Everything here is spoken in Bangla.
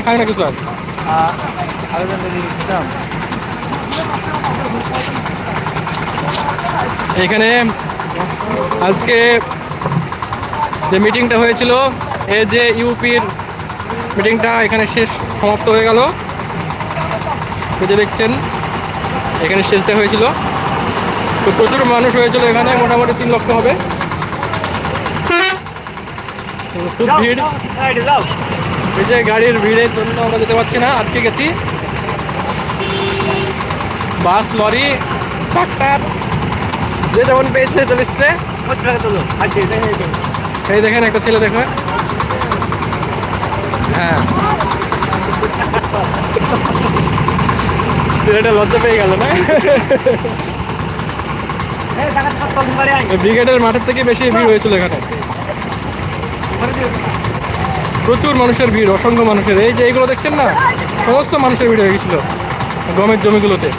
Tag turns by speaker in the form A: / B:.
A: খায় না কিছু আর এখানে আজকে যে মিটিংটা হয়েছিল এই যে ইউপির মিটিংটা এখানে শেষ সমাপ্ত হয়ে গেল। যে দেখছেন এখানে শেষটা হয়েছিল, তো প্রচুর মানুষ হয়েছিল এখানে, মোটামুটি 3 লক্ষ হবে। খুব ভিড়, এই যে গাড়ির ভিড়ের জন্য আমরা যেতে পারছি না, আটকে গেছি। বাস, লরি, ট্রাক্টর যে যেমন পেয়েছে চলে এসছে। এই দেখেন একটা ছেলে, দেখেন, হ্যাঁ ছেলেটা লজ্জা পেয়ে গেল না। ব্রিগেডের মাঠের থেকে বেশি ভিড় হয়েছিল এখানে, প্রচুর মানুষের ভিড়, অসংখ্য মানুষের। এই যে এইগুলো দেখছেন না, সমস্ত মানুষের ভিড় হয়ে গেছিল গমের জমিগুলোতে।